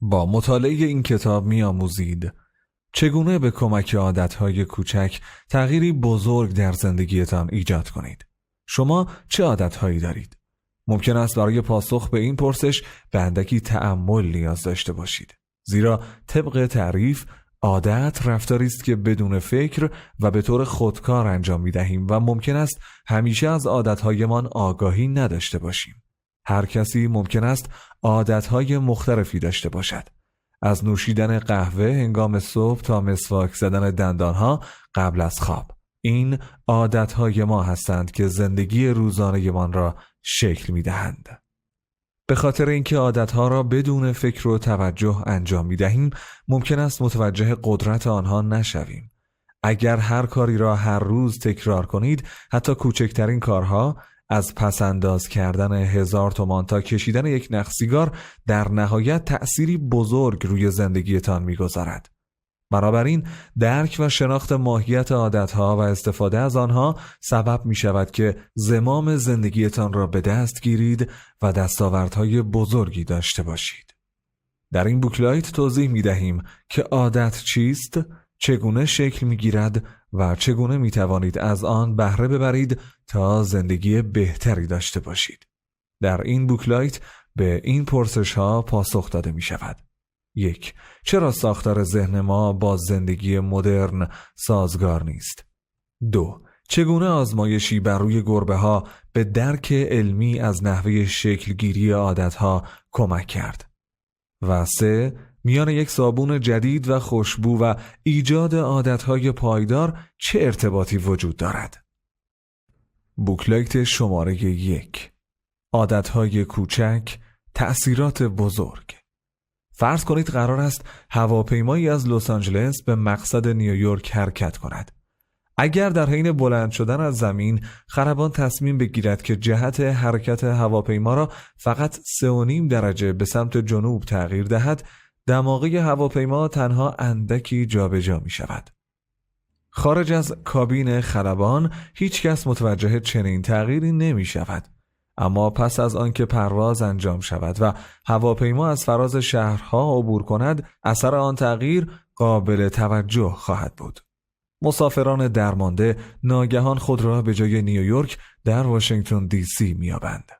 با مطالعه این کتاب می‌آموزید چگونه به کمک عادتهای کوچک تغییری بزرگ در زندگیتان ایجاد کنید. شما چه عادتهایی دارید؟ ممکن است برای پاسخ به این پرسش به اندکی تأمل نیاز داشته باشید. زیرا طبق تعریف عادت رفتاری است که بدون فکر و به طور خودکار انجام می‌دهیم و ممکن است همیشه از عادتهایمان آگاهی نداشته باشیم. هر کسی ممکن است عادتهای مختلفی داشته باشد. از نوشیدن قهوه هنگام صبح تا مسواک زدن دندانها قبل از خواب. این عادتهای ما هستند که زندگی روزانه‌مان را شکل می‌دهند. به خاطر اینکه عادتها را بدون فکر و توجه انجام می‌دهیم، ممکن است متوجه قدرت آنها نشویم. اگر هر کاری را هر روز تکرار کنید، حتی کوچکترین کارها، از پسنداز کردن 1000 تومان تا کشیدن یک نخ سیگار، در نهایت تأثیری بزرگ روی زندگیتان می‌گذارد. بنابراین درک و شناخت ماهیت عادتها و استفاده از آنها سبب می شود که زمام زندگیتان را به دست گیرید و دستاوردهای بزرگی داشته باشید. در این بوکلایت توضیح می دهیم که عادت چیست، چگونه شکل می گیرد و چگونه می توانید از آن بهره ببرید تا زندگی بهتری داشته باشید. در این بوکلایت به این پرسش ها پاسخ داده می شود. 1. چرا ساختار ذهن ما با زندگی مدرن سازگار نیست؟ 2. چگونه آزمایشی بر روی گربه‌ها به درک علمی از نحوه شکلگیری عادتها کمک کرد؟ و 3. میان یک صابون جدید و خوشبو و ایجاد عادتهای پایدار چه ارتباطی وجود دارد؟ بوکلایت شماره 1. عادتهای کوچک، تأثیرات بزرگ. فرض کنید قرار است هواپیمایی از لس آنجلس به مقصد نیویورک حرکت کند. اگر در حین بلند شدن از زمین خلبان تصمیم بگیرد که جهت حرکت هواپیما را فقط 3.5 درجه به سمت جنوب تغییر دهد، دماغه هواپیما تنها اندکی جابجا می شود. خارج از کابین خلبان هیچ کس متوجه چنین تغییری نمی شود. اما پس از آنکه پرواز انجام شود و هواپیما از فراز شهرها عبور کند، اثر آن تغییر قابل توجه خواهد بود. مسافران درمانده ناگهان خود را به جای نیویورک در واشنگتن دی سی می‌یابند.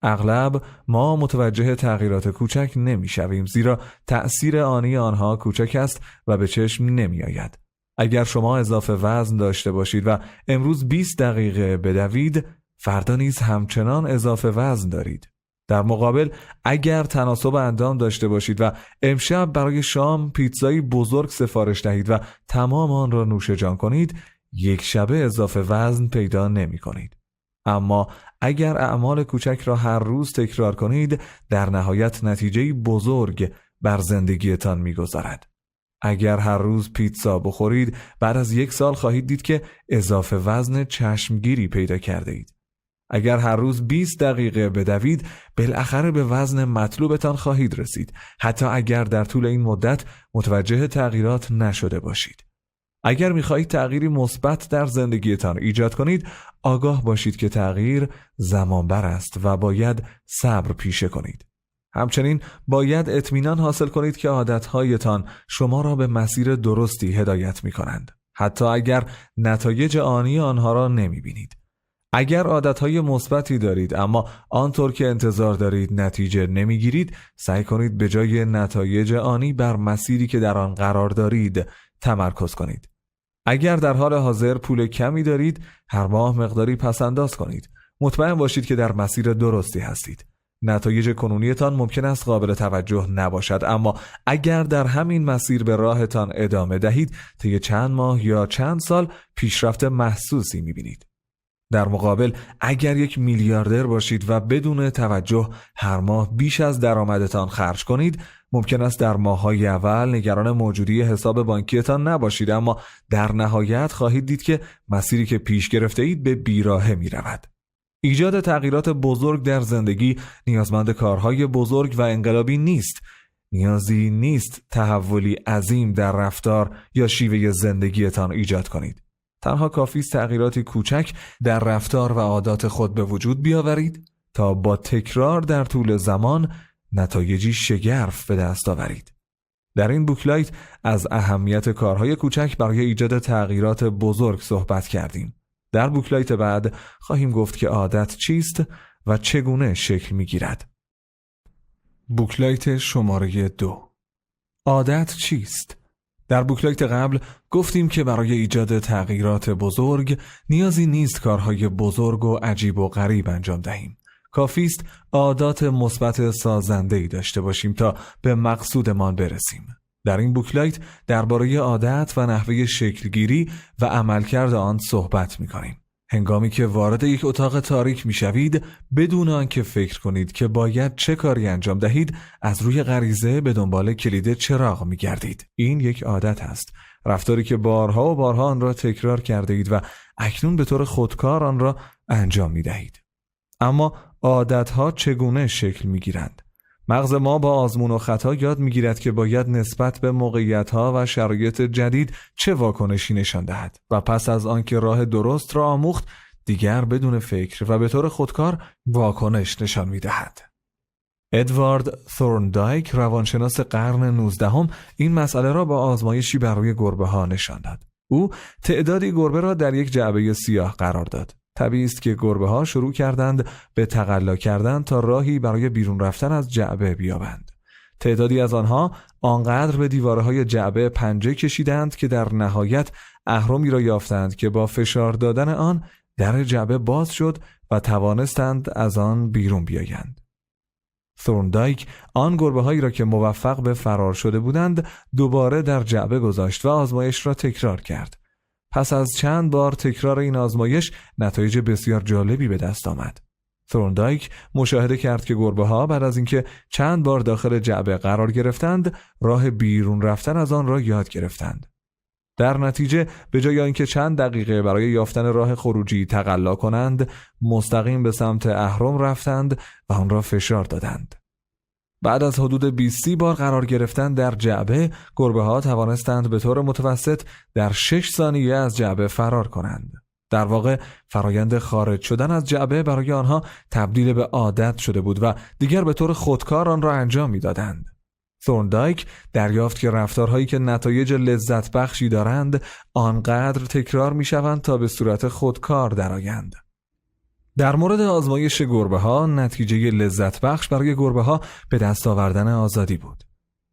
اغلب ما متوجه تغییرات کوچک نمی‌شویم، زیرا تأثیر آنی آنها کوچک است و به چشم نمی‌آید. اگر شما اضافه وزن داشته باشید و امروز 20 دقیقه بدوید، فردا نیز همچنان اضافه وزن دارید. در مقابل اگر تناسب اندام داشته باشید و امشب برای شام پیتزایی بزرگ سفارش دهید و تمام آن را نوش جان کنید، یک شبه اضافه وزن پیدا نمی کنید. اما اگر اعمال کوچک را هر روز تکرار کنید، در نهایت نتیجه بزرگ بر زندگیتان می گذارد. اگر هر روز پیتزا بخورید، بعد از 1 سال خواهید دید که اضافه وزن چشمگیری پیدا کرده اید. اگر هر روز 20 دقیقه بدوید، بالاخره به وزن مطلوبتان خواهید رسید، حتی اگر در طول این مدت متوجه تغییرات نشده باشید. اگر می‌خواهید تغییری مثبت در زندگیتان ایجاد کنید، آگاه باشید که تغییر زمانبر است و باید صبر پیشه کنید. همچنین باید اطمینان حاصل کنید که عادت‌هایتان شما را به مسیر درستی هدایت می‌کنند، حتی اگر نتایج آنی آنها را نمی‌بینید. اگر عادتهای مثبتی دارید اما آنطور که انتظار دارید نتیجه نمیگیرید، سعی کنید به جای نتایج آنی بر مسیری که در آن قرار دارید تمرکز کنید. اگر در حال حاضر پول کمی دارید، هر ماه مقداری پسنداز کنید. مطمئن باشید که در مسیر درستی هستید. نتایج کنونیتان ممکن است قابل توجه نباشد، اما اگر در همین مسیر به راهتان ادامه دهید، طی چند ماه یا چند سال پیشرفت محسوسی می‌بینید. در مقابل اگر یک میلیاردر باشید و بدون توجه هر ماه بیش از درآمدتان خرج کنید، ممکن است در ماه‌های اول نگران موجودی حساب بانکیتان نباشید، اما در نهایت خواهید دید که مسیری که پیش گرفته اید به بیراهه می رود. ایجاد تغییرات بزرگ در زندگی نیازمند کارهای بزرگ و انقلابی نیست. نیازی نیست تحولی عظیم در رفتار یا شیوه زندگیتان ایجاد کنید. تنها کافی است تغییراتی کوچک در رفتار و عادات خود به وجود بیاورید تا با تکرار در طول زمان نتایجی شگرف به دست آورید. در این بوکلایت از اهمیت کارهای کوچک برای ایجاد تغییرات بزرگ صحبت کردیم. در بوکلایت بعد خواهیم گفت که عادت چیست و چگونه شکل می‌گیرد. بوکلایت شماره 2. عادت چیست؟ در بوکلایت قبل گفتیم که برای ایجاد تغییرات بزرگ نیازی نیست کارهای بزرگ و عجیب و غریب انجام دهیم. کافی است عادات مثبت سازنده‌ای داشته باشیم تا به مقصودمان برسیم. در این بوکلایت درباره عادت و نحوه شکلگیری و عملکرد آن صحبت می‌کنیم. هنگامی که وارد یک اتاق تاریک می‌شوید، بدون آنکه فکر کنید که باید چه کاری انجام دهید، از روی غریزه به دنبال کلید چراغ می‌گردید. این یک عادت است، رفتاری که بارها و بارها آن را تکرار کرده اید و اکنون به طور خودکار آن را انجام می‌دهید. اما عادت‌ها چگونه شکل می‌گیرند؟ مغز ما با آزمون و خطا یاد می‌گیرد که باید نسبت به موقعیت‌ها و شرایط جدید چه واکنشی نشان دهد و پس از آنکه راه درست را آموخت، دیگر بدون فکر و به طور خودکار واکنش نشان می‌دهد. ادوارد ثورندایک، روانشناس قرن 19، این مسئله را با آزمایشی بر روی گربه‌ها نشان داد. او تعدادی گربه را در یک جعبه سیاه قرار داد. طبیعی است که گربه‌ها شروع کردند به تقلا کردن تا راهی برای بیرون رفتن از جعبه بیابند. تعدادی از آنها آنقدر به دیوارهای جعبه پنجه کشیدند که در نهایت اهرمی را یافتند که با فشار دادن آن در جعبه باز شد و توانستند از آن بیرون بیایند. ثورندایک آن گربه‌هایی را که موفق به فرار شده بودند دوباره در جعبه گذاشت و آزمایش را تکرار کرد. پس از چند بار تکرار این آزمایش نتایج بسیار جالبی به دست آمد. ثورندایک مشاهده کرد که گربه‌ها بعد از اینکه چند بار داخل جعبه قرار گرفتند، راه بیرون رفتن از آن را یاد گرفتند. در نتیجه به جای اینکه چند دقیقه برای یافتن راه خروجی تقلا کنند، مستقیم به سمت اهرم رفتند و آن را فشار دادند. بعد از حدود 20 بار قرار گرفتن در جعبه، گربه‌ها توانستند به طور متوسط در 6 ثانیه از جعبه فرار کنند. در واقع فرایند خارج شدن از جعبه برای آنها تبدیل به عادت شده بود و دیگر به طور خودکار آن را انجام می‌دادند. ثورندایک دریافت که رفتارهایی که نتایج لذت بخشی دارند آنقدر تکرار می‌شوند تا به صورت خودکار درآیند. در مورد آزمایش گربه‌ها، نتیجه لذت بخش برای گربه‌ها به دست آوردن آزادی بود.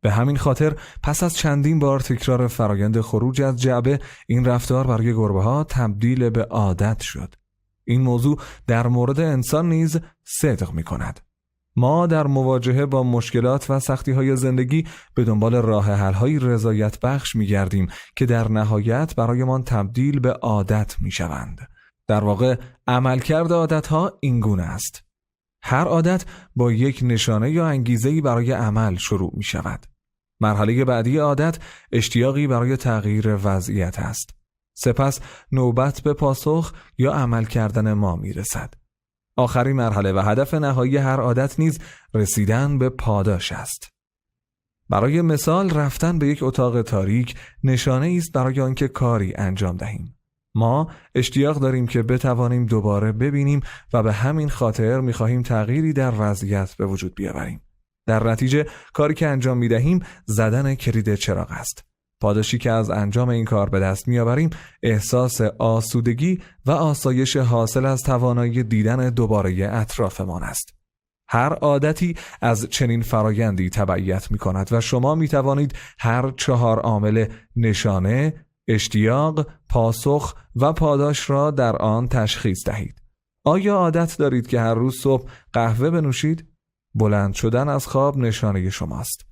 به همین خاطر پس از چندین بار تکرار فرایند خروج از جعبه، این رفتار برای گربه‌ها تبدیل به عادت شد. این موضوع در مورد انسان نیز صدق می‌کند. ما در مواجهه با مشکلات و سختی‌های زندگی به دنبال راه حل‌های رضایت بخش می‌گردیم که در نهایت برایمان تبدیل به عادت می‌شوند. در واقع عملکرد عادت‌ها این گونه است. هر عادت با یک نشانه یا انگیزه‌ای برای عمل شروع می‌شود. مرحله بعدی عادت اشتیاقی برای تغییر وضعیت است. سپس نوبت به پاسخ یا عمل کردن ما می‌رسد. آخرین مرحله و هدف نهایی هر عادت نیز رسیدن به پاداش است. برای مثال، رفتن به یک اتاق تاریک نشانه است برای آنکه کاری انجام دهیم. ما اشتیاق داریم که بتوانیم دوباره ببینیم و به همین خاطر می‌خواهیم تغییری در وضعیت به وجود بیاوریم. در نتیجه کاری که انجام می‌دهیم زدن کلید چراغ است. پاداشی که از انجام این کار به دست می‌آوریم احساس آسودگی و آسایش حاصل از توانایی دیدن دوباره اطرافمان است. هر عادتی از چنین فرایندی تبعیت می‌کند و شما می‌توانید هر 4 عامل نشانه، اشتیاق، پاسخ و پاداش را در آن تشخیص دهید. آیا عادت دارید که هر روز صبح قهوه بنوشید؟ بلند شدن از خواب نشانه شماست.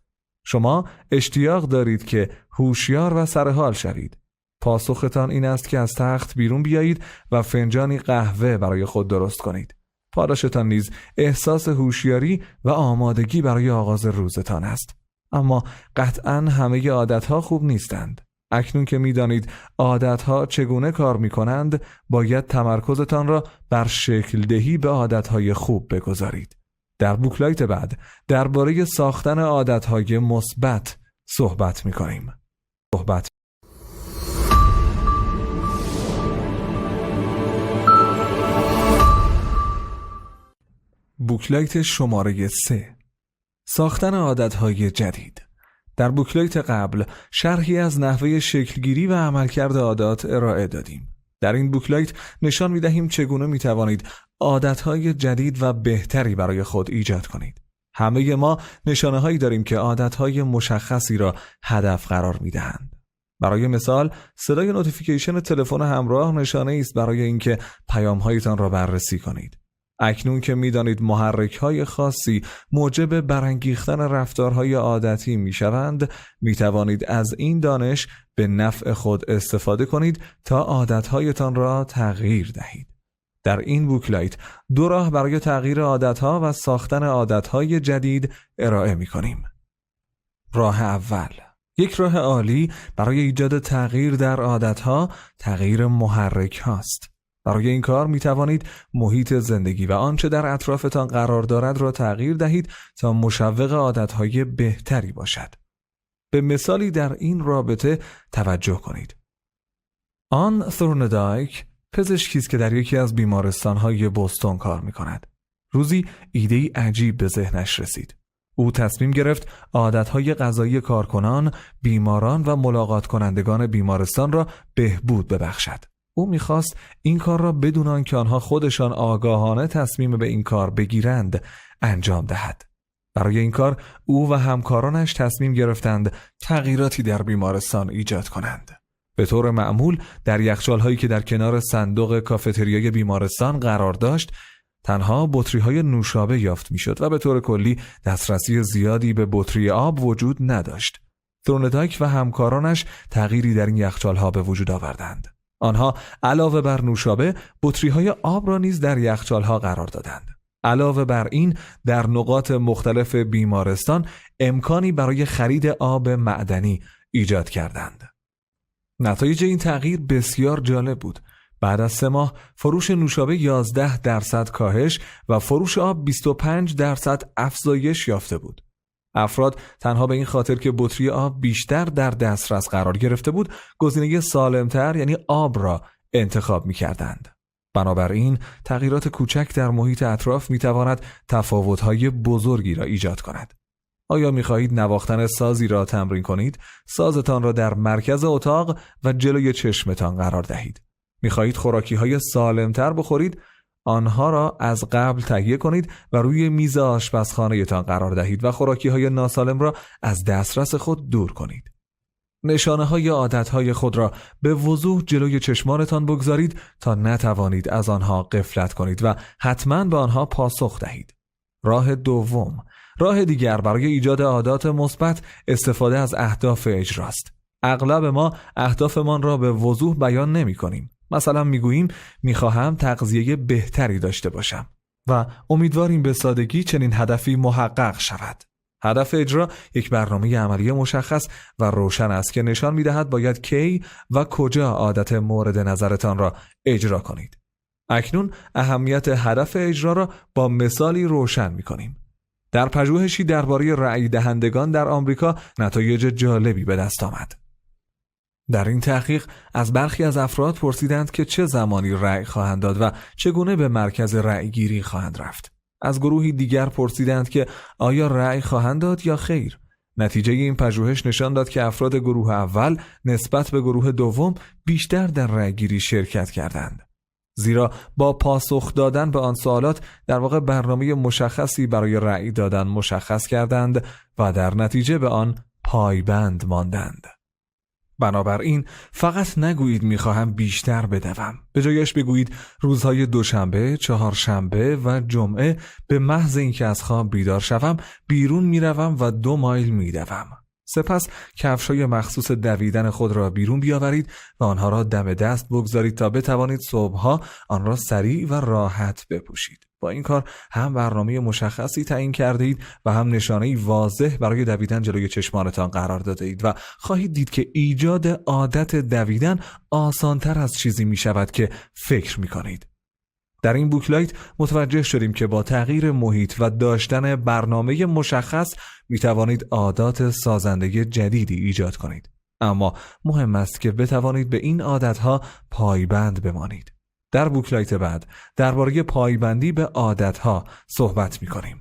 شما اشتیاق دارید که هوشیار و سرحال شوید. پاسختان این است که از تخت بیرون بیایید و فنجانی قهوه برای خود درست کنید. پاداشتان نیز احساس هوشیاری و آمادگی برای آغاز روزتان است. اما قطعاً همه عادتها خوب نیستند. اکنون که می‌دانید عادتها چگونه کار می‌کنند، باید تمرکزتان را بر شکل دهی به عادتهای خوب بگذارید. در بوکلایت بعد درباره ساختن عادتهای مثبت صحبت می‌کنیم. بوکلایت شماره 3. ساختن عادتهای جدید. در بوکلایت قبل شرحی از نحوه شکلگیری و عملکرد عادات ارائه دادیم. در این بوکلایت نشان می‌دهیم چگونه می‌توانید عادتهای جدید و بهتری برای خود ایجاد کنید. همه ما نشانه‌هایی داریم که عادتهای مشخصی را هدف قرار می‌دهند. برای مثال، صدای نوتیفیکیشن تلفن همراه نشانه‌ای است برای اینکه پیام‌هایتان را بررسی کنید. اکنون که می‌دانید محرک‌های خاصی موجب برانگیختن رفتارهای عادتی می‌شوند، می‌توانید از این دانش به نفع خود استفاده کنید تا عادت‌هایتان را تغییر دهید. در این بوکلایت 2 راه برای تغییر عادت‌ها و ساختن عادت‌های جدید ارائه می‌کنیم. راه اول، یک راه عالی برای ایجاد تغییر در عادت‌ها، تغییر محرک هاست. برای این کار می توانید محیط زندگی و آنچه در اطرافتان قرار دارد را تغییر دهید تا مشوق عادتهای بهتری باشد. به مثالی در این رابطه توجه کنید. آن ثورندایک پزشکی است که در یکی از بیمارستان‌های بوستون کار می‌کند. روزی ایده‌ای عجیب به ذهنش رسید. او تصمیم گرفت عادتهای غذایی کارکنان، بیماران و ملاقات کنندگان بیمارستان را بهبود ببخشد. او می‌خواست این کار را بدون آنکه آنها خودشان آگاهانه تصمیم به این کار بگیرند انجام دهد. برای این کار او و همکارانش تصمیم گرفتند تغییراتی در بیمارستان ایجاد کنند. به طور معمول در یخچال‌هایی که در کنار صندوق کافتریای بیمارستان قرار داشت، تنها بطری‌های نوشابه یافت می‌شد و به طور کلی دسترسی زیادی به بطری آب وجود نداشت. ثورندایک و همکارانش تغییری در این یخچال‌ها به وجود آوردند. آنها علاوه بر نوشابه، بطری‌های آب را نیز در یخچال‌ها قرار دادند. علاوه بر این، در نقاط مختلف بیمارستان امکانی برای خرید آب معدنی ایجاد کردند. نتایج این تغییر بسیار جالب بود. بعد از 3 ماه فروش نوشابه 11% کاهش و فروش آب 25% افزایش یافته بود. افراد تنها به این خاطر که بطری آب بیشتر در دسترس قرار گرفته بود، گزینه سالمتر یعنی آب را انتخاب می‌کردند. بنابراین تغییرات کوچک در محیط اطراف می‌تواند تفاوت‌های بزرگی را ایجاد کند. آیا می‌خواهید نواختن سازی را تمرین کنید؟ سازتان را در مرکز اتاق و جلوی چشمتان قرار دهید. می‌خواهید خوراکی‌های سالمتر بخورید؟ آنها را از قبل تهیه کنید و روی میز آشپزخانه‌تان قرار دهید و خوراکی‌های ناسالم را از دسترس خود دور کنید. نشانه‌های عادت‌های خود را به وضوح جلوی چشمانتان بگذارید تا نتوانید از آنها غفلت کنید و حتماً به آنها پاسخ دهید. راه دوم، راه دیگر برای ایجاد عادات مثبت استفاده از اهداف اجراست. اغلب ما اهدافمان را به وضوح بیان نمی‌کنیم. مثلا میگوییم میخواهم تغذیه بهتری داشته باشم و امیدواریم به سادگی چنین هدفی محقق شود. هدف اجرا یک برنامه عملی مشخص و روشن است که نشان میدهد باید کی و کجا عادت مورد نظرتان را اجرا کنید. اکنون اهمیت هدف اجرا را با مثالی روشن میکنیم. در پژوهشی درباره رأی دهندگان در آمریکا نتایج جالبی به دست آمد. در این تحقیق از برخی از افراد پرسیدند که چه زمانی رأی خواهند داد و چگونه به مرکز رأی گیری خواهند رفت. از گروهی دیگر پرسیدند که آیا رأی خواهند داد یا خیر. نتیجه این پژوهش نشان داد که افراد گروه اول نسبت به گروه دوم بیشتر در رأی گیری شرکت کردند. زیرا با پاسخ دادن به آن سوالات در واقع برنامه مشخصی برای رأی دادن مشخص کردند و در نتیجه به آن پایبند ماندند. بنابراین فقط نگویید میخواهم بیشتر بدوم. به جایش بگویید روزهای دوشنبه، چهارشنبه و جمعه به محض اینکه از خواب بیدار شوم بیرون میروم و 2 مایل میدوم. سپس کفش‌های مخصوص دویدن خود را بیرون بیاورید و آنها را دم دست بگذارید تا بتوانید صبحها آن را سریع و راحت بپوشید. با این کار هم برنامه مشخصی تعیین کرده اید و هم نشانه‌ای واضح برای دویدن جلوی چشمانتان قرار داده اید و خواهید دید که ایجاد عادت دویدن آسان‌تر از چیزی می شود که فکر می کنید. در این بوکلایت متوجه شدیم که با تغییر محیط و داشتن برنامه مشخص می توانید عادات سازنده جدیدی ایجاد کنید. اما مهم است که بتوانید به این عادتها پایبند بمانید. در بوکلایت بعد درباره پایبندی به عادتها صحبت می‌کنیم.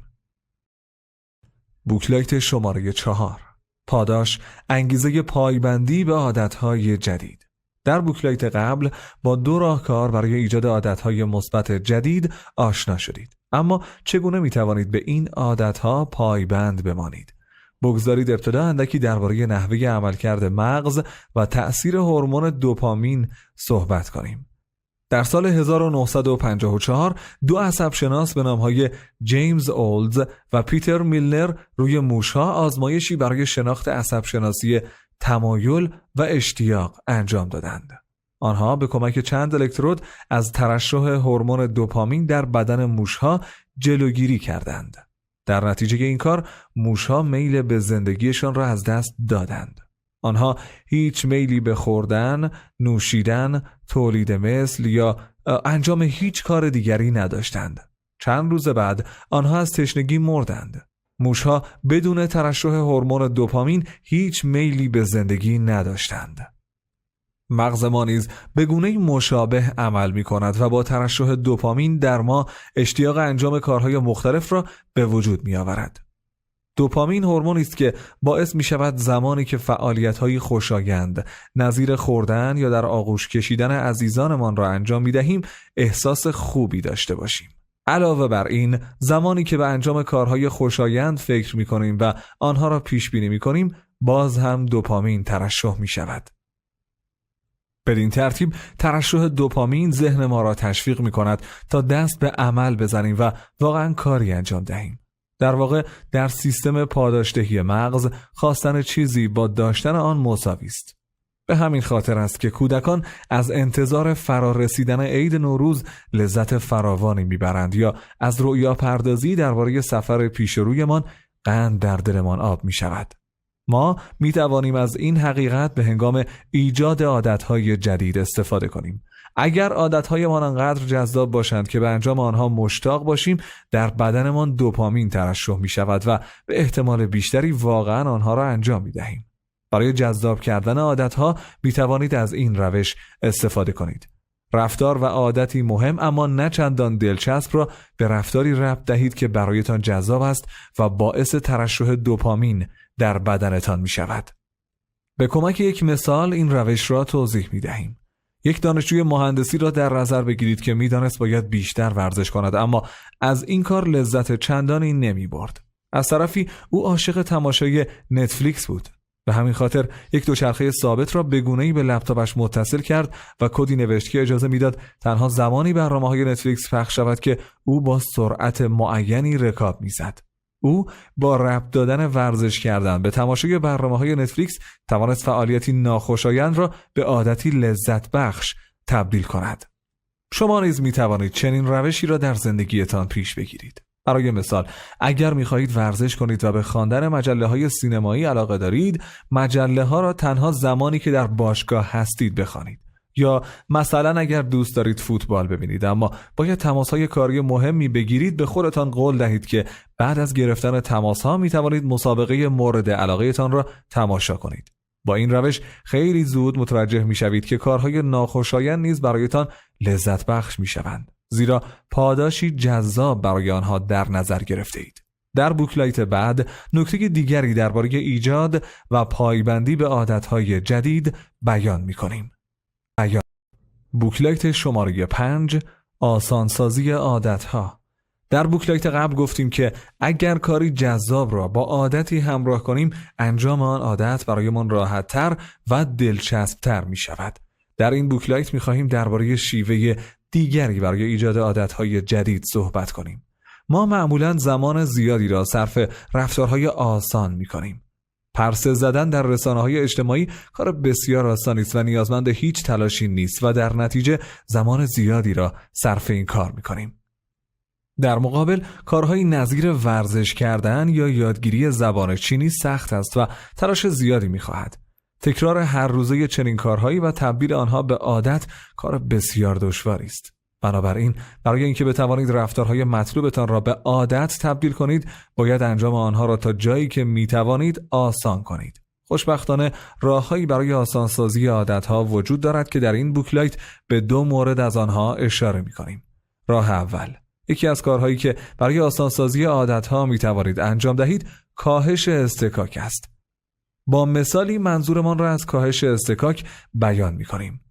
بوکلایت شماره 4: پاداش، انگیزه پایبندی به عادتهای جدید. در بوکلایت قبل با 2 راهکار برای ایجاد عادتهای مثبت جدید آشنا شدید. اما چگونه می‌توانید به این عادتها پایبند بمانید؟ بگذارید ابتدا اندکی درباره نحوه عملکرد مغز و تأثیر هورمون دوپامین صحبت کنیم. در سال 1954 2 عصبشناس به نامهای جیمز اولدز و پیتر میلنر روی موشها آزمایشی برای شناخت عصبشناسی تمایل و اشتیاق انجام دادند. آنها به کمک چند الکترود از ترشح هورمون دوپامین در بدن موشها جلوگیری کردند. در نتیجه این کار موشها میل به زندگیشان را از دست دادند. آنها هیچ میلی به خوردن، نوشیدن، تولید مثل یا انجام هیچ کار دیگری نداشتند. چند روز بعد آنها از تشنگی مردند. موشها بدون ترشح هورمون دوپامین هیچ میلی به زندگی نداشتند. مغز ما نیز به گونه‌ای مشابه عمل می‌کند و با ترشح دوپامین در ما اشتیاق انجام کارهای مختلف را به وجود می‌آورد. دوپامین هورمونی است که باعث می‌شود زمانی که فعالیت‌های خوشایند نظیر خوردن یا در آغوش کشیدن عزیزانمان را انجام می‌دهیم احساس خوبی داشته باشیم. علاوه بر این، زمانی که به انجام کارهای خوشایند فکر می‌کنیم و آنها را پیش‌بینی می‌کنیم، باز هم دوپامین ترشح می‌شود. بدین ترتیب ترشح دوپامین ذهن ما را تشویق می‌کند تا دست به عمل بزنیم و واقعاً کاری انجام دهیم. در واقع در سیستم پاداشدهی مغز خواستن چیزی با داشتن آن مساوی است. به همین خاطر است که کودکان از انتظار فرارسیدن عید نوروز لذت فراوانی میبرند یا از رؤیا پردازی درباره سفر پیش رویمان قند در دلمان آب می شود. ما می توانیم از این حقیقت به هنگام ایجاد عادتهای جدید استفاده کنیم. اگر عادتهایمان انقدر جذاب باشند که به انجام آنها مشتاق باشیم، در بدنمان دوپامین ترشح می شود و به احتمال بیشتری واقعا آنها را انجام می دهیم. برای جذاب کردن عادتها می توانید از این روش استفاده کنید. رفتار و عادتی مهم اما نه چندان دلچسب را به رفتاری ربط دهید که برایتان جذاب است و باعث ترشح دوپامین در بدنتان می شود. به کمک یک مثال این روش را توضیح می دهیم. یک دانشجوی مهندسی را در نظر بگیرید که می دانست باید بیشتر ورزش کند، اما از این کار لذت چندانی نمی برد. از طرفی او عاشق تماشای نتفلیکس بود. به همین خاطر یک دوچرخه ثابت را به گونه‌ای به لپتاپش متصل کرد و کدی نوشت که اجازه میداد تنها زمانی برنامه‌های نتفلیکس پخش شود که او با سرعت معینی رکاب میزد. او با ربط دادن ورزش کردن به تماشای برنامه‌های نتفلیکس توانست فعالیتی ناخوشایند را به عادتی لذت بخش تبدیل کند. شما نیز می توانید چنین روشی را در زندگیتان پیش بگیرید. برای مثال، اگر می‌خواهید ورزش کنید و به خواندن مجله‌های سینمایی علاقه دارید، مجله‌ها را تنها زمانی که در باشگاه هستید بخوانید. یا مثلا اگر دوست دارید فوتبال ببینید اما باید تماس‌های کاری مهمی بگیرید، به خودتان قول دهید که بعد از گرفتن تماس‌ها می‌توانید مسابقه مورد علاقه‌تان را تماشا کنید. با این روش خیلی زود متوجه می‌شوید که کارهای ناخوشایند نیز برایتان لذت بخش می‌شوند، زیرا پاداشی جذاب برای آنها در نظر گرفته اید. در بوکلایت بعد نکته دیگری درباره ایجاد و پایبندی به عادت‌های جدید بیان می‌کنیم. بوکلایت شماره 5: آسانسازی عادت‌ها. در بوکلایت قبل گفتیم که اگر کاری جذاب را با عادتی همراه کنیم، انجام آن عادت برایمان راحت‌تر و دلچسب‌تر می‌شود. در این بوکلایت می‌خواهیم درباره شیوه دیگری برای ایجاد عادت‌های جدید صحبت کنیم. ما معمولاً زمان زیادی را صرف رفتارهای آسان می‌کنیم. پرسه زدن در رسانه‌های اجتماعی کار بسیار آسانی است و نیازمند هیچ تلاشی نیست و در نتیجه زمان زیادی را صرف این کار می‌کنیم. در مقابل کارهای نظیر ورزش کردن یا یادگیری زبان چینی سخت است و تلاش زیادی می‌خواهد. تکرار هر روزه چنین کارهایی و تبدیل آنها به عادت کار بسیار دشواری است. بنابراین برای اینکه بتوانید رفتارهای مطلوبتان را به عادت تبدیل کنید، باید انجام آنها را تا جایی که میتوانید آسان کنید. خوشبختانه راههایی برای آسانسازی عادتها وجود دارد که در این بوکلایت به 2 مورد از آنها اشاره می‌کنیم. راه اول، یکی از کارهایی که برای آسانسازی عادتها می‌توانید انجام دهید، کاهش اصطکاک است. با مثالی منظورمان را از کاهش اصطکاک بیان می‌کنیم.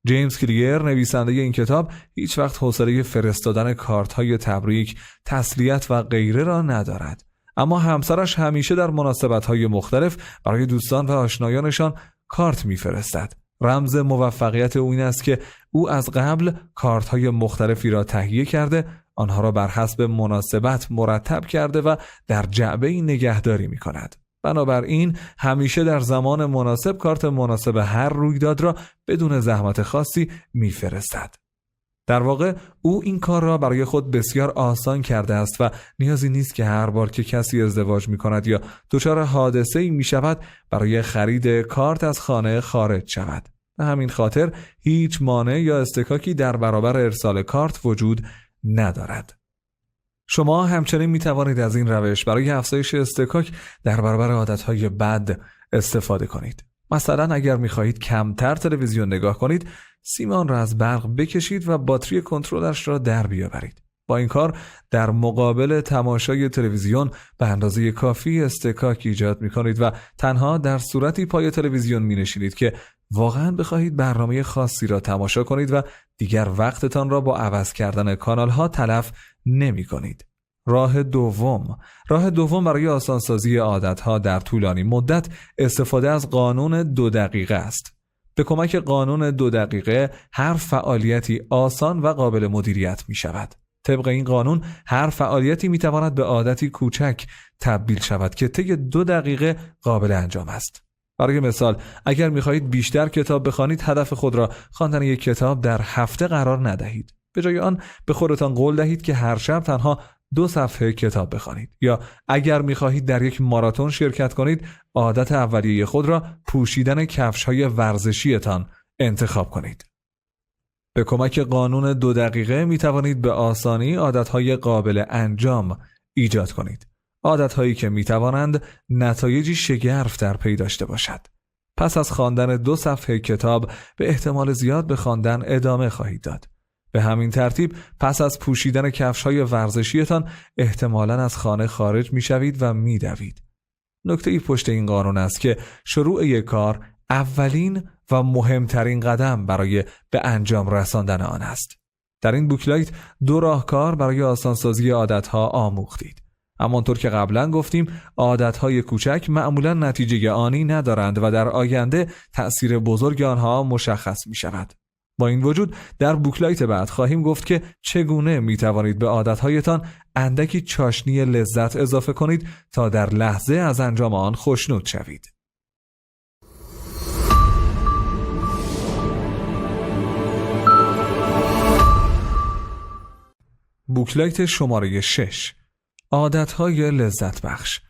جیمز کلیر، نویسنده این کتاب، هیچ وقت حوصله فرستادن کارت‌های تبریک، تسلیت و غیره را ندارد. اما همسرش همیشه در مناسبت‌های مختلف برای دوستان و آشنایانشان کارت می‌فرستد. رمز موفقیت او این است که او از قبل کارت‌های مختلفی را تهیه کرده، آنها را بر حسب مناسبت مرتب کرده و در جعبه‌ای نگهداری می‌کند. بنابراین همیشه در زمان مناسب کارت مناسب هر رویداد را بدون زحمت خاصی می‌فرستد. در واقع او این کار را برای خود بسیار آسان کرده است و نیازی نیست که هر بار که کسی ازدواج می‌کند یا دچار حادثه‌ای می‌شود برای خرید کارت از خانه خارج شود. به همین خاطر هیچ مانع یا اصطکاکی در برابر ارسال کارت وجود ندارد. شما همچنین می توانید از این روش برای افزایش اصطکاک در برابر عادتهای بد استفاده کنید. مثلا اگر می خواهید کمتر تلویزیون نگاه کنید، سیم آن را از برق بکشید و باتری کنترلش را در بیاورید. با این کار در مقابل تماشای تلویزیون به اندازه کافی اصطکاک ایجاد می کنید و تنها در صورتی پای تلویزیون می نشینید که واقعاً بخواهید برنامه خاصی را تماشا کنید و دیگر وقتتان را با عوض کردن کانال ها تلف نمی کنید. راه دوم برای آسانسازی عادتها در طولانی مدت استفاده از قانون 2 دقیقه است. به کمک قانون 2 دقیقه هر فعالیتی آسان و قابل مدیریت می شود. طبق این قانون هر فعالیتی می تواند به عادتی کوچک تبدیل شود که طی 2 دقیقه قابل انجام است. برای مثال، اگر می خواهید بیشتر کتاب بخوانید، هدف خود را خواندن یک کتاب در هفته قرار ندهید. به جای آن به خودتان قول دهید که هر شب تنها 2 صفحه کتاب بخوانید. یا اگر می‌خواهید در یک ماراتون شرکت کنید، عادت اولیه خود را پوشیدن کفش‌های ورزشی‌تان انتخاب کنید. به کمک قانون 2 دقیقه می‌توانید به آسانی عادت‌های قابل انجام ایجاد کنید. عادت‌هایی که می‌توانند نتایجی شگرف در پی داشته باشد. پس از خواندن 2 صفحه کتاب به احتمال زیاد به خواندن ادامه خواهید داد. به همین ترتیب پس از پوشیدن کفش‌های ورزشیتان احتمالاً از خانه خارج می‌شوید و می‌دوید. نکته پشت این قانون است که شروع یک کار اولین و مهمترین قدم برای به انجام رساندن آن است. در این بوکلایت 2 راهکار برای آسانسازی عادت‌ها آموختید. همانطور که قبلا گفتیم، عادت‌های کوچک معمولاً نتیجه آنی ندارند و در آینده تأثیر بزرگ آنها مشخص می‌شود. با این وجود در بوکلایت بعد خواهیم گفت که چگونه می توانید به عادتهایتان اندکی چاشنی لذت اضافه کنید تا در لحظه از انجام آن خوشنود شوید. بوکلایت شماره 6: عادتهای لذت بخش.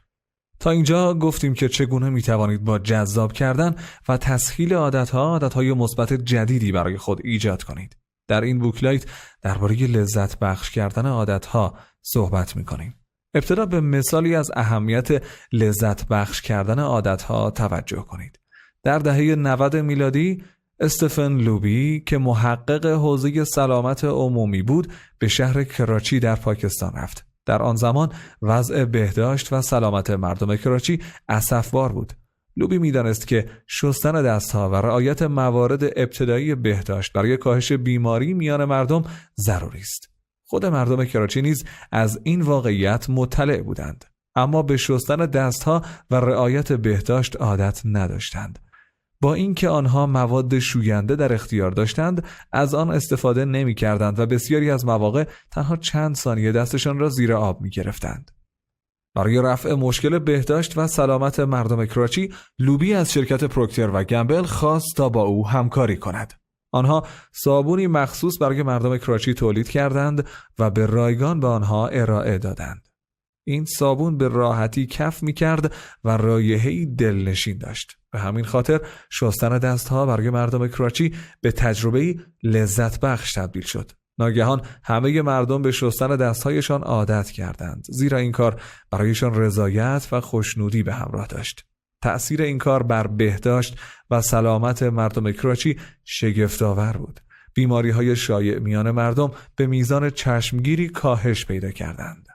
تا اینجا گفتیم که چگونه می توانید با جذاب کردن و تسهیل عادتهای مثبت جدیدی برای خود ایجاد کنید. در این بوکلایت درباره لذت بخش کردن عادتها صحبت می کنیم. ابتدا به مثالی از اهمیت لذت بخش کردن عادتها توجه کنید. در دهه 90 میلادی استفن لوبی که محقق حوزه سلامت عمومی بود به شهر کراچی در پاکستان رفت. در آن زمان وضع بهداشت و سلامت مردم کراچی اسفبار بود. لوبی می‌دانست که شستن دستها و رعایت موارد ابتدایی بهداشت برای کاهش بیماری میان مردم ضروری است. خود مردم کراچی نیز از این واقعیت مطلع بودند، اما به شستن دستها و رعایت بهداشت عادت نداشتند. با اینکه آنها مواد شوینده در اختیار داشتند، از آن استفاده نمی‌کردند و بسیاری از مواقع تنها چند ثانیه دستشان را زیر آب می‌گرفتند. برای رفع مشکل بهداشت و سلامت مردم کراچی، لوبی از شرکت پروکتر و گمبل خواست تا با او همکاری کند. آنها صابونی مخصوص برای مردم کراچی تولید کردند و به رایگان به آنها ارائه دادند. این صابون به راحتی کف می‌کرد و رایحه‌ای دلنشین داشت. به همین خاطر شستن دستها برای مردم کراچی به تجربه‌ای لذت بخش تبدیل شد. ناگهان همه مردم به شستن دستهایشان عادت کردند، زیرا این کار برایشان رضایت و خوشنودی به همراه داشت. تأثیر این کار بر بهداشت و سلامت مردم کراچی شگفت‌آور بود. بیماری‌های شایع میان مردم به میزان چشمگیری کاهش پیدا کردند.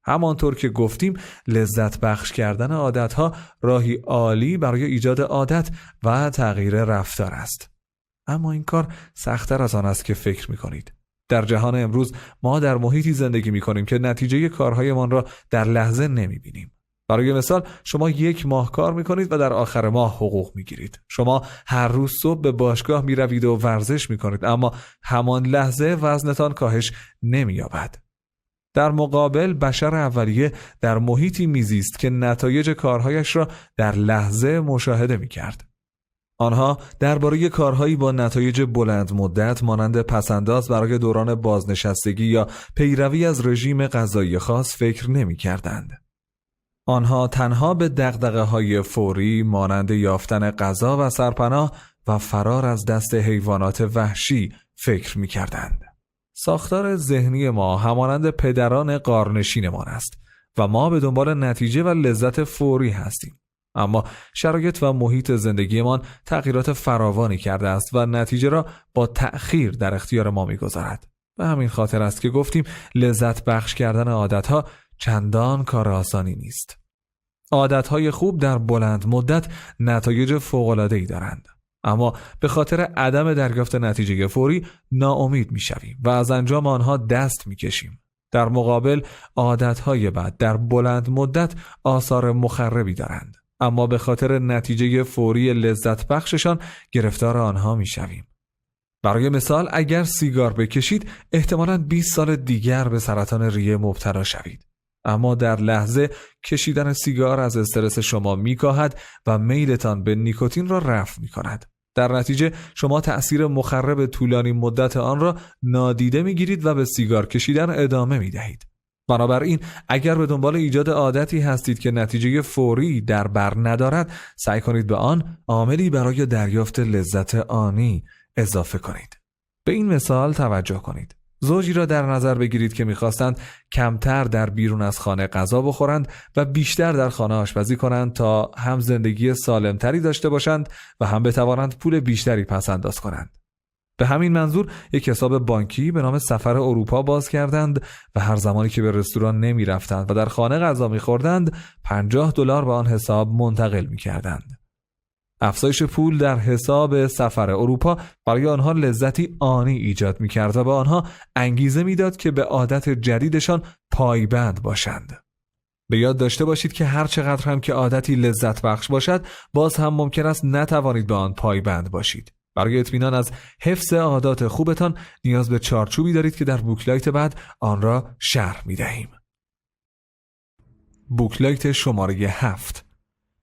همانطور که گفتیم، لذت بخش کردن عادتها راهی عالی برای ایجاد عادت و تغییر رفتار است. اما این کار سخت‌تر از آن است که فکر می‌کنید. در جهان امروز ما در محیطی زندگی می‌کنیم که نتیجه کارهایمان را در لحظه نمی‌بینیم. برای مثال، شما 1 ماه کار می‌کنید و در آخر ماه حقوق می‌گیرید. شما هر روز صبح به باشگاه می‌روید و ورزش می‌کنید، اما همان لحظه وزنتان کاهش نمی‌یابد. در مقابل، بشر اولیه در محیطی میزیست که نتایج کارهایش را در لحظه مشاهده می‌کرد. آنها درباره کارهایی با نتایج بلند مدت مانند پس‌انداز برای دوران بازنشستگی یا پیروی از رژیم غذایی خاص فکر نمی‌کردند. آنها تنها به دغدغه‌های فوری مانند یافتن غذا و سرپناه و فرار از دست حیوانات وحشی فکر می‌کردند. ساختار ذهنی ما همانند پدران غارنشینمان است و ما به دنبال نتیجه و لذت فوری هستیم. اما شرایط و محیط زندگیمان تغییرات فراوانی کرده است و نتیجه را با تأخیر در اختیار ما می‌گذارد. به همین خاطر است که گفتیم لذت بخش کردن عادتها چندان کار آسانی نیست. عادتهای خوب در بلند مدت نتایج فوق‌العاده‌ای دارند، اما به خاطر عدم دریافت نتیجه فوری ناامید می‌شویم و از انجام آنها دست می‌کشیم. در مقابل، عادتهای بد در بلند مدت آثار مخربی دارند، اما به خاطر نتیجه فوری لذت بخششان گرفتار آنها می‌شویم. برای مثال، اگر سیگار بکشید، احتمالاً 20 سال دیگر به سرطان ریه مبتلا شوید. اما در لحظه کشیدن سیگار از استرس شما می‌کاهد و میلتان به نیکوتین را رفع می‌کند. در نتیجه شما تأثیر مخرب طولانی مدت آن را نادیده می‌گیرید و به سیگار کشیدن ادامه می‌دهید. بنابراین اگر به دنبال ایجاد عادتی هستید که نتیجه فوری در بر ندارد، سعی کنید به آن عاملی برای دریافت لذت آنی اضافه کنید. به این مثال توجه کنید. زوجی را در نظر بگیرید که می‌خواستند کمتر در بیرون از خانه غذا بخورند و بیشتر در خانه آشپزی کنند تا هم زندگی سالمتری داشته باشند و هم بتوانند پول بیشتری پس‌انداز کنند. به همین منظور یک حساب بانکی به نام سفر اروپا باز کردند و هر زمانی که به رستوران نمی‌رفتند و در خانه غذا می‌خوردند، $50 به آن حساب منتقل می‌کردند. افزایش پول در حساب سفر اروپا برای آنها لذتی آنی ایجاد می‌کرد و به آنها انگیزه می‌داد که به عادت جدیدشان پایبند باشند. به یاد داشته باشید که هر چقدر هم که عادتی لذت بخش باشد، باز هم ممکن است نتوانید به آن پایبند باشید. برای اطمینان از حفظ عادات خوبتان نیاز به چارچوبی دارید که در بوکلایت بعد آن را شرح می‌دهیم. بوکلایت شماره 7: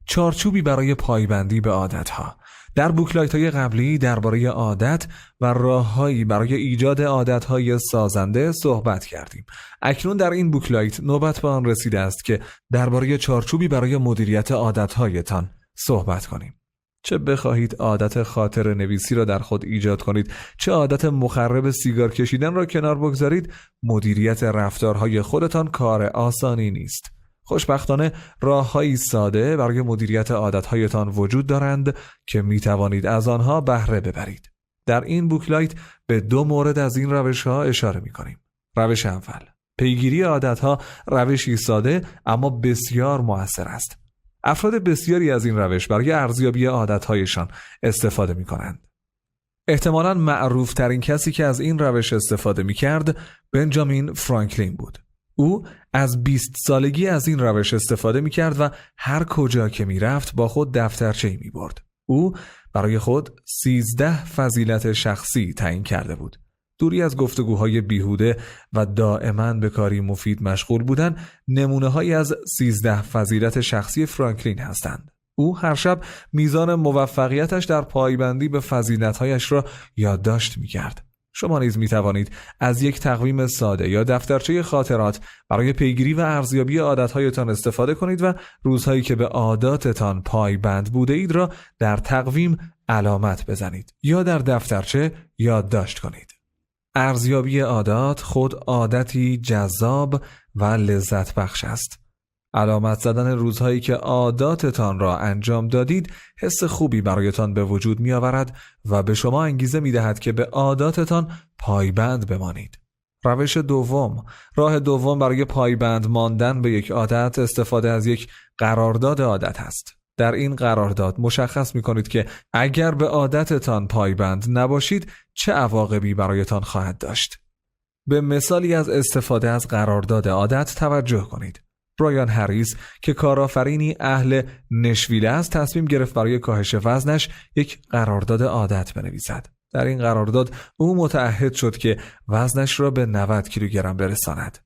چارچوبی برای پایبندی به عادتها. در بوکلایت‌های قبلی درباره عادت و راه‌هایی برای ایجاد عادت‌های سازنده صحبت کردیم. اکنون در این بوکلایت نوبت به آن رسیده است که درباره چارچوبی برای مدیریت عادت‌هایتان صحبت کنیم. چه بخواهید عادت خاطر نویسی را در خود ایجاد کنید، چه عادت مخرب سیگار کشیدن را کنار بگذارید، مدیریت رفتارهای خودتان کار آسانی نیست. خوشبختانه راه‌هایی ساده برای مدیریت عادت‌هایتان وجود دارند که می‌توانید از آنها بهره ببرید. در این بوکلایت به 2 مورد از این روش‌ها اشاره می‌کنیم. روش اول، پیگیری عادت‌ها روشی ساده اما بسیار مؤثر است. افراد بسیاری از این روش برای ارزیابی عادت‌هایشان استفاده می‌کنند. احتمالاً معروف‌ترین کسی که از این روش استفاده می‌کرد بنجامین فرانکلین بود. او از 20 سالگی از این روش استفاده می‌کرد و هر کجا که می‌رفت با خود دفترچه‌ای می‌برد. او برای خود 13 فضیلت شخصی تعیین کرده بود. دوری از گفتگوهای بیهوده و دائما به کاری مفید مشغول بودن نمونه‌هایی از 13 فضیلت شخصی فرانکلین هستند. او هر شب میزان موفقیتش در پایبندی به فضیلت‌هایش را یادداشت می‌کرد. شما نیز می‌توانید از یک تقویم ساده یا دفترچه خاطرات برای پیگیری و ارزیابی عادت‌هایتان استفاده کنید و روزهایی که به عاداتتان پایبند بوده اید را در تقویم علامت بزنید یا در دفترچه یادداشت کنید. ارزیابی عادات خود عادتی جذاب و لذت بخش است. علامت زدن روزهایی که عاداتتان را انجام دادید حس خوبی برایتان به وجود می آورد و به شما انگیزه می دهد که به عاداتتان پایبند بمانید. راه دوم برای پایبند ماندن به یک عادت استفاده از یک قرارداد عادت است. در این قرارداد مشخص می کنید که اگر به عادتتان پایبند نباشید چه عواقبی برایتان خواهد داشت. به مثالی از استفاده از قرارداد عادت توجه کنید. برایان هریس که کارآفرینی اهل نشویل است تصمیم گرفت برای کاهش وزنش یک قرارداد عادت بنویسد. در این قرارداد او متعهد شد که وزنش را به 90 کیلوگرم برساند.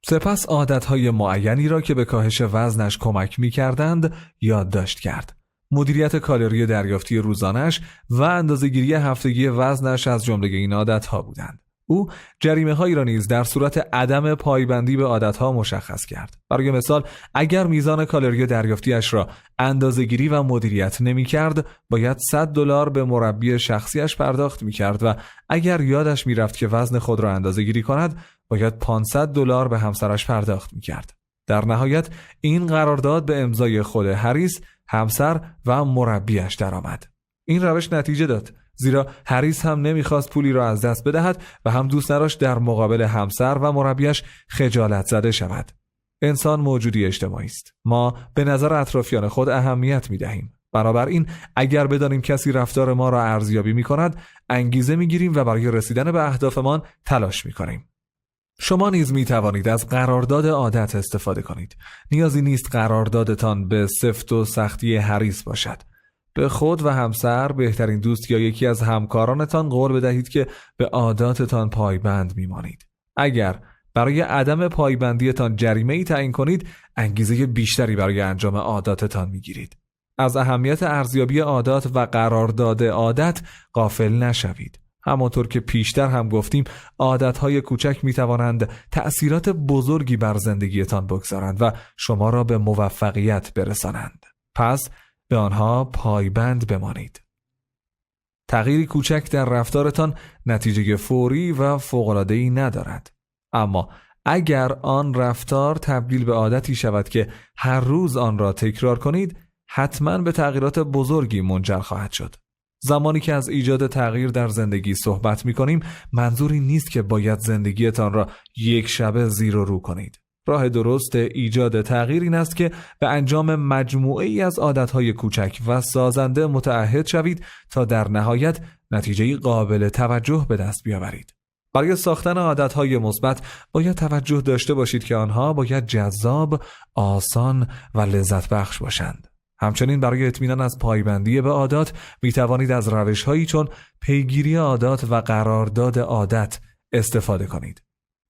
سپس عادتهای معینی را که به کاهش وزنش کمک می‌کردند یادداشت کرد. مدیریت کالری دریافتی روزانه‌اش و اندازه‌گیری هفتگی وزنش از جمله این عادت‌ها بودند. او جریمه‌هایی را نیز در صورت عدم پایبندی به عادت‌ها مشخص کرد. برای مثال اگر میزان کالری دریافتیش را اندازه‌گیری و مدیریت نمی‌کرد، باید $100 به مربی شخصیش پرداخت می‌کرد و اگر یادش می‌رفت که وزن خود را اندازه‌گیری کند، باید $500 به همسرش پرداخت می‌کرد. در نهایت این قرارداد به امضای خود هریس، همسر و مربیش درآمد. این روش نتیجه داد، زیرا هریس هم نمیخواست پولی را از دست بدهد و هم دوست نداشت در مقابل همسر و مربیش خجالت زده شود. انسان موجودی اجتماعی است. ما به نظر اطرافیان خود اهمیت میدهیم. بنابراین اگر بدانیم کسی رفتار ما را ارزیابی میکند، انگیزه میگیریم و برای رسیدن به اهدافمان تلاش میکنیم. شما نیز می توانید از قرارداد عادت استفاده کنید. نیازی نیست قراردادتان به سفت و سختی هریس باشد. به خود و همسر، بهترین دوست یا یکی از همکارانتان قول بدهید که به عاداتتان پایبند میمانید. اگر برای عدم پایبندیتان جریمه‌ای تعیین کنید، انگیزه بیشتری برای انجام عاداتتان میگیرید. از اهمیت ارزیابی عادات و قرارداد عادت غافل نشوید. همانطور که پیشتر هم گفتیم، عادتهای کوچک می توانند تأثیرات بزرگی بر زندگیتان بگذارند و شما را به موفقیت برسانند. پس به آنها پایبند بمانید. تغییری کوچک در رفتارتان نتیجه فوری و فوق‌العاده‌ای ندارد. اما اگر آن رفتار تبدیل به عادتی شود که هر روز آن را تکرار کنید، حتما به تغییرات بزرگی منجر خواهد شد. زمانی که از ایجاد تغییر در زندگی صحبت می کنیم، منظوری نیست که باید زندگیتان را یک شبه زیر و رو کنید. راه درست ایجاد تغییر این است که به انجام مجموعه‌ای از عادتهای کوچک و سازنده متعهد شوید تا در نهایت نتیجه‌ای قابل توجه به دست بیاورید. برای ساختن عادتهای مثبت باید توجه داشته باشید که آنها باید جذاب، آسان و لذت بخش باشند. همچنین برای اطمینان از پایبندی به عادات می توانید از روش‌هایی چون پیگیری عادات و قرارداد عادت استفاده کنید.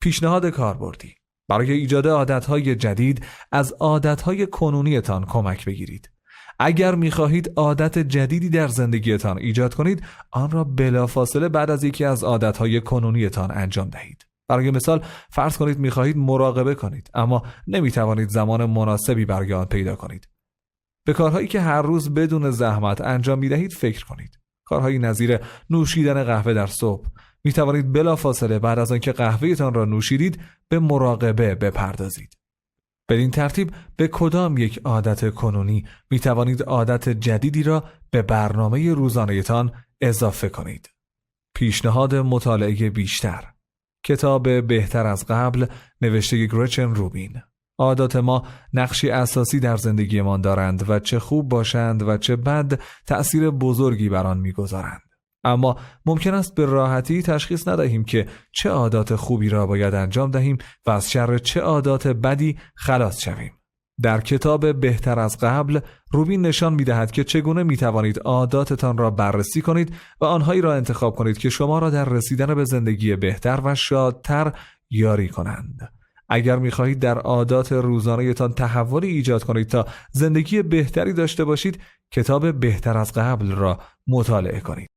پیشنهاد کاربردی: برای ایجاد عادتهای جدید از عادتهای کنونیتان کمک بگیرید. اگر می خواهید عادت جدیدی در زندگیتان ایجاد کنید، آن را بلافاصله بعد از یکی از عادتهای کنونیتان انجام دهید. برای مثال فرض کنید می خواهید مراقبه کنید، اما نمی توانید زمان مناسبی برای آن پیدا کنید. به کارهایی که هر روز بدون زحمت انجام می دهید فکر کنید. کارهایی نظیر نوشیدن قهوه در صبح. می توانید بلافاصله بعد از آنکه قهوه‌تان را نوشیدید به مراقبه بپردازید. بدین ترتیب به کدام یک عادت کنونی می توانید عادت جدیدی را به برنامه روزانه‌تان اضافه کنید. پیشنهاد مطالعه بیشتر: کتاب بهتر از قبل نوشته گرچن روبین. عادات ما نقشی اساسی در زندگیمان دارند و چه خوب باشند و چه بد تأثیر بزرگی بر آن می‌گذارند. اما ممکن است به راحتی تشخیص ندهیم که چه عادات خوبی را باید انجام دهیم و از شر چه عادات بدی خلاص شویم. در کتاب بهتر از قبل روبین نشان می‌دهد که چگونه می‌توانید عاداتتان را بررسی کنید و آنهایی را انتخاب کنید که شما را در رسیدن به زندگی بهتر و شادتر یاری کنند. اگر می‌خواهید در عادات روزانه‌تان تحولی ایجاد کنید تا زندگی بهتری داشته باشید، کتاب بهتر از قبل را مطالعه کنید.